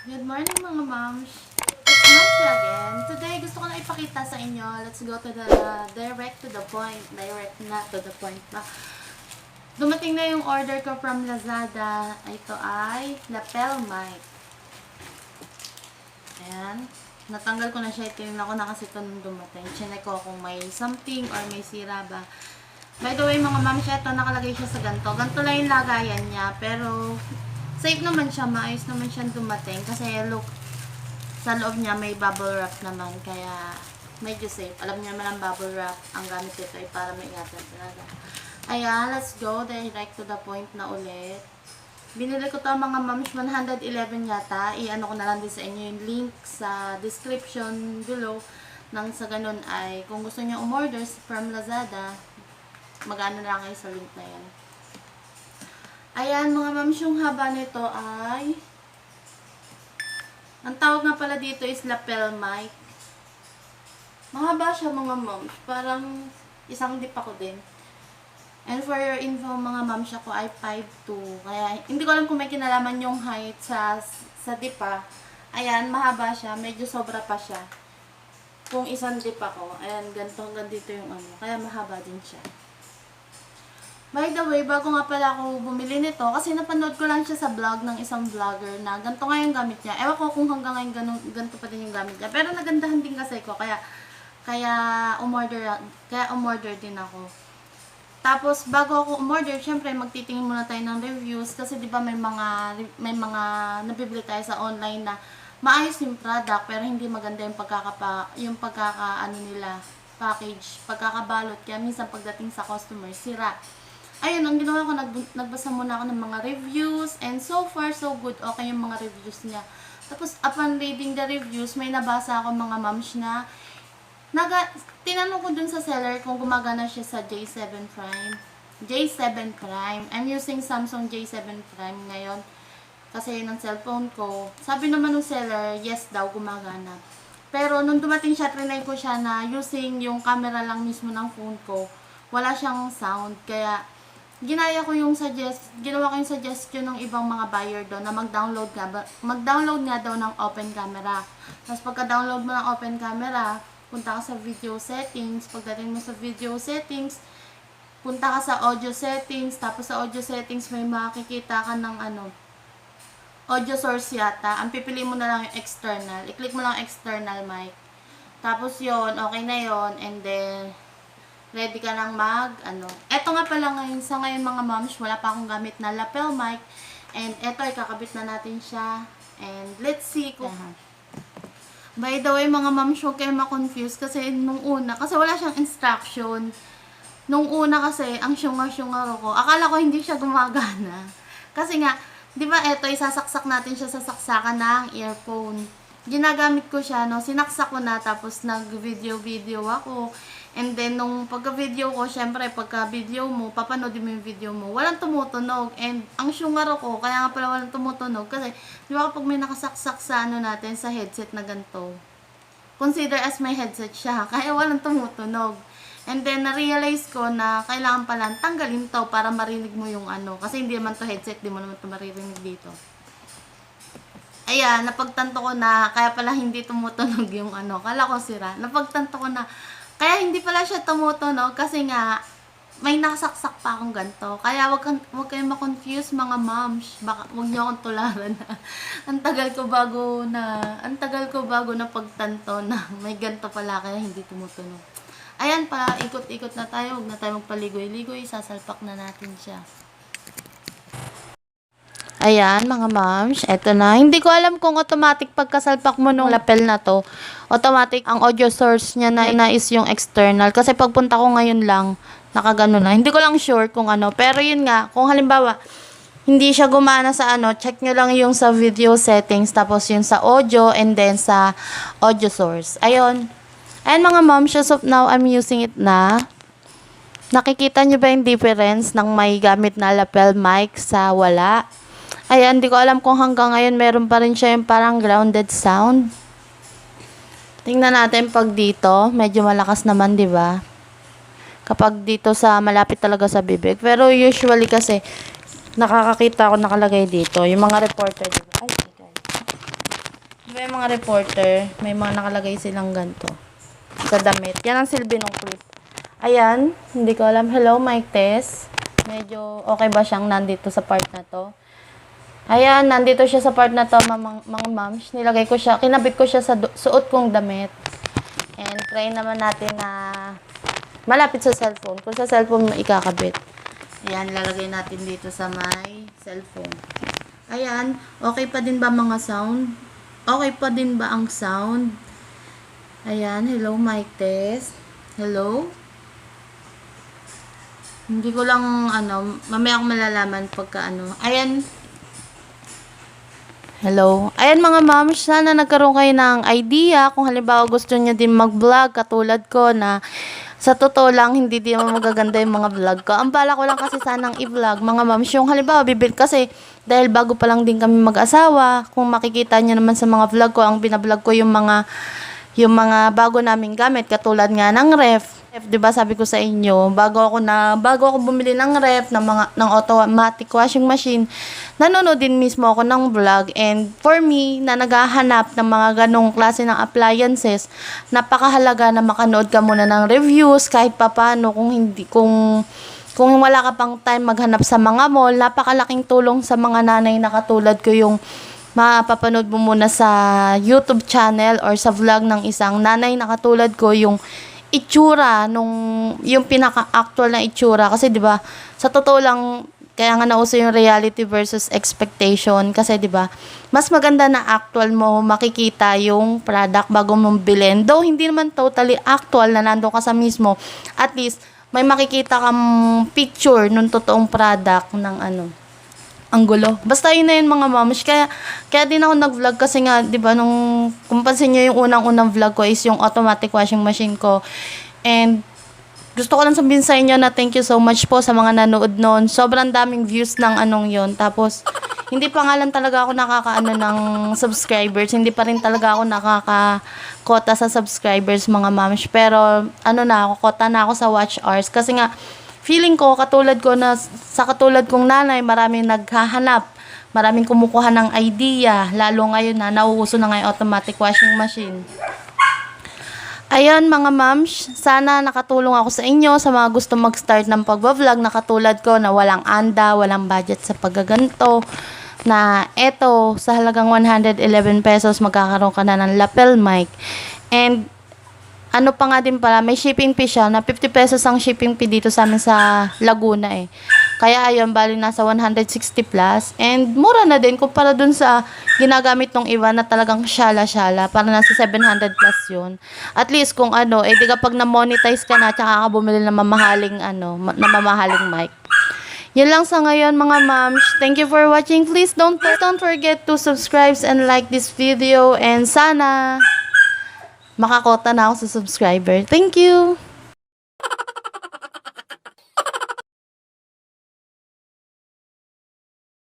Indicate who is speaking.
Speaker 1: Good morning mga moms. It's Momshi again. Today gusto ko na ipakita sa inyo. Let's go to the direct to the point. Direct na to the point na. Dumating na yung order ko from Lazada. Ito ay lapel mic. Ayan. Natanggal ko na siya. Tinignan ko na kasi ito nung dumating. Chinek ko kung may something or may sira ba. By the way mga moms, ito nakalagay siya sa ganito. Ganito lang yung lagayan niya. Pero safe naman siya, maayos naman siyang dumating kasi look, sa loob niya may bubble wrap naman, kaya medyo safe. Alam niya naman ang bubble wrap, ang gamit ito ay para maingatan talaga. Ayan, let's go direct to the point na ulit. Binili ko to mga moms, 111 yata. I-ano ko na lang din sa inyo yung link sa description below. Nang sa ganun ay, kung gusto niyo umorder from Lazada, mag-ano na lang kayo sa link na yan. Ayan mga moms, yung haba nito ay, ang tawag nga pala dito is lapel mic. Mahaba siya mga moms, parang isang dip ako din. And for your info mga moms, ako ay 5'2". Kaya hindi ko alam kung may kinalaman yung height sa dip pa. Ayan, mahaba siya, medyo sobra pa siya. Kung isang dip ako, ayan, ganito hanggang dito yung ano, kaya mahaba din siya. By the way, bago nga pala ako bumili nito, kasi napanood ko lang siya sa vlog ng isang vlogger na ganito nga yung gamit niya. Ewan ko kung hanggang ngayon ganito pa din yung gamit niya. Pero nagandahan din kasi ko, kaya umorder din ako. Tapos, bago ako umorder, syempre magtitingin muna tayo ng reviews kasi di ba may mga nabibili tayo sa online na maayos yung product pero hindi maganda yung pagkakaano nila, package, pagkakabalot. Kaya minsan pagdating sa customer, sira. Ayun, ang ginawa ko, nagbasa muna ako ng mga reviews, and so far, so good. Okay yung mga reviews niya. Tapos, upon reading the reviews, may nabasa ako mga moms na, tinanong ko dun sa seller kung gumagana siya sa J7 Prime. J7 Prime. I'm using Samsung J7 Prime ngayon. Kasi yun ang cellphone ko. Sabi naman ng seller, yes daw, gumagana. Pero, nung dumating siya, trinay ko siya na using yung camera lang mismo ng phone ko. Wala siyang sound, kaya ginawa ko yung suggestion ng ibang mga buyer doon na mag-download nga daw ng open camera. Tapos pagka-download mo ng open camera, punta ka sa video settings. Pagdating mo sa video settings, punta ka sa audio settings. Tapos sa audio settings may makikita ka ng audio source yata. Ang pipili mo na lang yung external. I-click mo lang external mic. Tapos yon, okay na yon, and then ready ka nang eto nga pala ngayon mga moms, wala pa akong gamit na lapel mic. And eto ay kakabit na natin siya. And let's see kung by the way mga moms, huwag kayo ma-confuse kasi nung una, kasi wala siyang instruction. Nung una kasi, ang syunga-syunga ko, akala ko hindi siya gumagana. Kasi nga, di ba eto, isasaksak natin siya sa saksakan ng earphone. Ginagamit ko siya, no, sinaksak ko na, tapos nag-video ako. And then, nung pagka-video ko, syempre, pagka-video mo, papanoodin mo yung video mo, walang tumutunog. And, ang syungaro ko, kaya nga pala walang tumutunog, kasi, di ba kapag may nakasaksak sa natin, sa headset na ganito, consider as may headset siya, kaya walang tumutunog. And then, na-realize ko na kailangan pala tanggalin to para marinig mo yung kasi hindi naman to headset, di mo naman to maririnig dito. Ayan, napagtanto ko na, kaya pala hindi tumutunog yung kala ko sira. Napagtanto ko na, kaya hindi pala siya tumutunog kasi nga, may nakasaksak pa akong ganito. Kaya wag kayong ma-confuse mga moms. Baka, wag niyo akong tularan na. Ang tagal ko bago na pagtanto na may ganito pala kaya hindi tumutunog. Ayan pa, ikot-ikot na tayo. Huwag na tayo magpaligoy-ligoy. Sasalpak na natin siya. Ayan, mga moms, eto na. Hindi ko alam kung automatic pagkasalpak mo nung lapel na to, automatic ang audio source niya na is yung external. Kasi pagpunta ko ngayon lang, nakagano na. Hindi ko lang sure kung pero yun nga, kung halimbawa, hindi siya gumana sa check nyo lang yung sa video settings, tapos yung sa audio, and then sa audio source. Ayun. Ayan mga moms, as of now, I'm using it na. Nakikita nyo ba yung difference ng may gamit na lapel mic sa wala? Ayan, hindi ko alam kung hanggang ngayon meron pa rin siya yung parang grounded sound. Tingnan natin pag dito, medyo malakas naman, di ba? Kapag dito sa malapit talaga sa bibig. Pero usually kasi nakakakita ako nakalagay dito, yung mga reporter, di ba? Ay, guys. Diba yung mga reporter, may mga nakalagay silang ganito sa damit. Yan ang silbi ng clip. Ayan, hindi ko alam. Hello, mic test. Medyo okay ba siyang nandito sa part na to? Ayan, nandito siya sa part na to, mga moms. Nilagay ko siya, kinabit ko siya sa suot kong damit. And try naman natin na malapit sa cellphone. Kung sa cellphone mo ikakabit. Ayan, lalagay natin dito sa my cellphone. Ayan, okay pa din ba mga sound? Okay pa din ba ang sound? Ayan, hello mic test. Hello? Hindi ko lang, mamaya akong malalaman pagka Ayan. Hello. Ayan mga moms, sana nagkaroon kayo ng idea kung halimbawa gusto niyo din mag-vlog katulad ko na sa totoo lang, hindi din magaganda yung mga vlog ko. Ang bala ko lang kasi sanang i-vlog, mga moms, yung halimbawa, kasi dahil bago pa lang din kami mag-asawa, kung makikita niyo naman sa mga vlog ko, ang binablog ko yung mga bago naming gamit, katulad nga ng ref. 'Di ba sabi ko sa inyo, bago ako bumili ng ref, ng automatic washing machine, nanonood din mismo ako ng vlog. And for me, na naghahanap ng mga ganong klase ng appliances, napakahalaga na makanood ka muna ng reviews kahit papaano. Kung wala ka pang time maghanap sa mga mall, napakalaking tulong sa mga nanay na katulad ko yung mapapanood mo muna sa YouTube channel or sa vlog ng isang nanay na katulad ko, yung itsura yung pinaka-actual na itsura. Kasi 'di ba, sa totoo lang, kaya nga nauso yung reality versus expectation kasi 'di ba, mas maganda na actual mo makikita yung product bago mong bilhin. Though hindi naman totally actual na nandoon ka sa mismo, at least may makikita kang picture nung totoong product ng ang gulo. Basta yun na yun mga moms. Kaya din ako nag-vlog kasi nga, di ba, kung pansin nyo yung unang-unang vlog ko is yung automatic washing machine ko. And gusto ko lang sabihin sa inyo na thank you so much po sa mga nanood noon. Sobrang daming views ng yon. Tapos, hindi pa nga lang talaga ako ng subscribers. Hindi pa rin talaga ako nakakakota sa subscribers mga moms. Pero, kota na ako sa watch hours. Kasi nga, feeling ko, katulad kong nanay, maraming naghahanap, maraming kumukuha ng idea, lalo ngayon na nauuso na ngayon automatic washing machine. Ayan mga moms, sana nakatulong ako sa inyo, sa mga gusto mag-start ng pagbablog na katulad ko na walang anda, walang budget sa paggaganto, na eto, sa halagang 111 pesos, magkakaroon ka na ng lapel mic. And pa nga din pala, may shipping fee siya na 50 pesos ang shipping fee dito sa amin sa Laguna eh. Kaya ayun, bali nasa 160 plus. And mura na din kumpara dun sa ginagamit ng iba na talagang syala-syala. Para nasa 700 plus yun. At least kung di kapag na-monetize ka na, tsaka ka bumili ng mamahaling mic. Yun lang sa ngayon mga moms. Thank you for watching. Please don't forget to subscribe and like this video. And sana makakota na ako sa subscriber. Thank you!